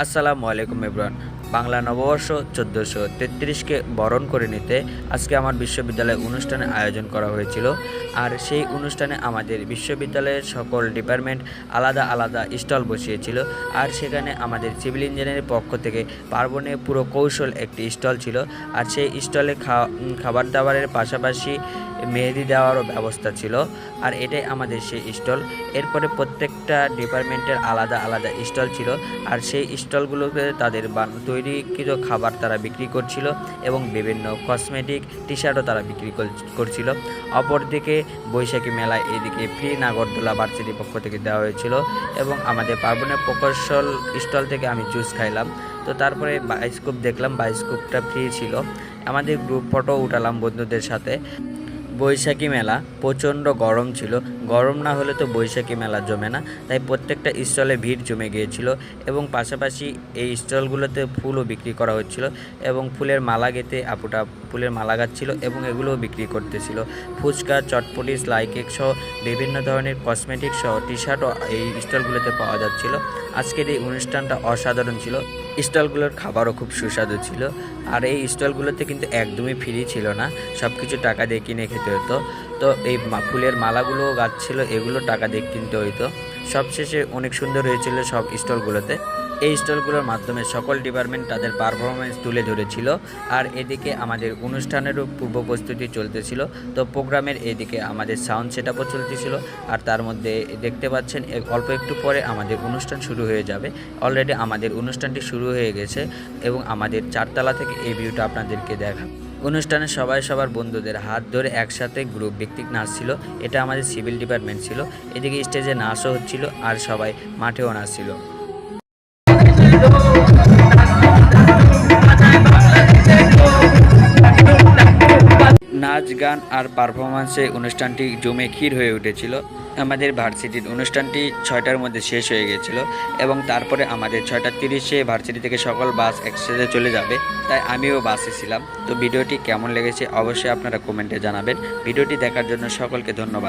আসসালামু আলাইকুম এভরিওয়ান। বাংলা নববর্ষ ১৪৩৩কে বরণ করে নিতে আজকে আমার বিশ্ববিদ্যালয়ে অনুষ্ঠানের আয়োজন করা হয়েছিল। আর সেই অনুষ্ঠানে আমাদের বিশ্ববিদ্যালয়ের সকল ডিপার্টমেন্ট আলাদা আলাদা স্টল বসিয়েছিল। আর সেখানে আমাদের সিভিল ইঞ্জিনিয়ারিংয়ের পক্ষ থেকে পার্বণে পুরো কৌশল একটি স্টল ছিল। আর সেই স্টলে খাবার দাবারের পাশাপাশি মেহেদি দেওয়ারও ব্যবস্থা ছিল। আর এটাই আমাদের সেই স্টল। এরপরে প্রত্যেকটা ডিপার্টমেন্টের আলাদা আলাদা স্টল ছিল। আর সেই স্টলগুলোতে তাদের তৈরিকৃত খাবার তারা বিক্রি করছিল এবং বিভিন্ন কসমেটিক টি শার্টও তারা বিক্রি করছিল। অপরদিকে বৈশাখী মেলায় এদিকে ফ্রি নাগরদোলা ভার্সিটির পক্ষ থেকে দেওয়া হয়েছিল এবং আমাদের পার্বণের প্রকৌশল স্টল থেকে আমি জুস খাইলাম। তো তারপরে বায়োস্কোপ দেখলাম, বায়োস্কোপটা ফ্রি ছিল। আমাদের গ্রুপ ফটো উঠালাম বন্ধুদের সাথে। বৈশাখী মেলা প্রচণ্ড গরম ছিল, গরম না হলে তো বৈশাখী মেলা জমে না, তাই প্রত্যেকটা স্টলে ভিড় জমে গিয়েছিল এবং পাশাপাশি এই স্টলগুলোতে ফুলও বিক্রি করা হচ্ছিল এবং ফুলের মালা গেঁথে আপুটা ফুলের মালা গাচ্ছিল এবং এগুলোও বিক্রি করতেছিল। ফুচকা, চটপটি, স্লাই কেক সহ বিভিন্ন ধরনের কসমেটিক সহ টি শার্টও এই স্টলগুলোতে পাওয়া যাচ্ছিল। আজকের এই অনুষ্ঠানটা অসাধারণ ছিল। স্টলগুলোর খাবারও খুব সুস্বাদু ছিল। আর এই স্টলগুলোতে কিন্তু একদমই ফ্রি ছিল না, সব কিছু টাকা দিয়ে কিনে খেতে হতো। তো এই ফুলের মালাগুলো গাচ্ছিল, এগুলো টাকা দিয়ে কিনতে হইতো। সবশেষে অনেক সুন্দর হয়েছিল সব স্টলগুলোতে। এই স্টলগুলোর মাধ্যমে সকল ডিপার্টমেন্ট তাদের পারফরমেন্স তুলে ধরেছিল। আর এদিকে আমাদের অনুষ্ঠানেরও পূর্ব প্রস্তুতি চলতেছিল। তো প্রোগ্রামের এদিকে আমাদের সাউন্ড সেটআপও চলতেছিল। আর তার মধ্যে দেখতে পাচ্ছেন অল্প একটু পরে আমাদের অনুষ্ঠান শুরু হয়ে যাবে। অলরেডি আমাদের অনুষ্ঠানটি শুরু হয়ে গেছে এবং আমাদের চারতলা থেকে এই ভিউটা আপনাদেরকে দেখা। অনুষ্ঠানে সবাই সবার বন্ধুদের হাত ধরে একসাথে গ্রুপ ভিত্তিক নাচ ছিল। এটা আমাদের সিভিল ডিপার্টমেন্ট ছিল। এদিকে স্টেজে নাচও হচ্ছিল আর সবাই মাঠেও নাচছিল। নাচ গান আর পারফরমেন্সে অনুষ্ঠানটি জমে ক্ষীর হয়ে উঠেছিল। আমাদের ভার্সিটির অনুষ্ঠানটি 6টার মধ্যে শেষ হয়ে গেছিল এবং তারপরে আমাদের 6:30-এ ভার্সিটি থেকে সকল বাস একসাথে চলে যাবে, তাই আমিও বাসে ছিলাম। তো ভিডিওটি কেমন লেগেছে অবশ্যই আপনারা কমেন্টে জানাবেন। ভিডিওটি দেখার জন্য সকলকে ধন্যবাদ।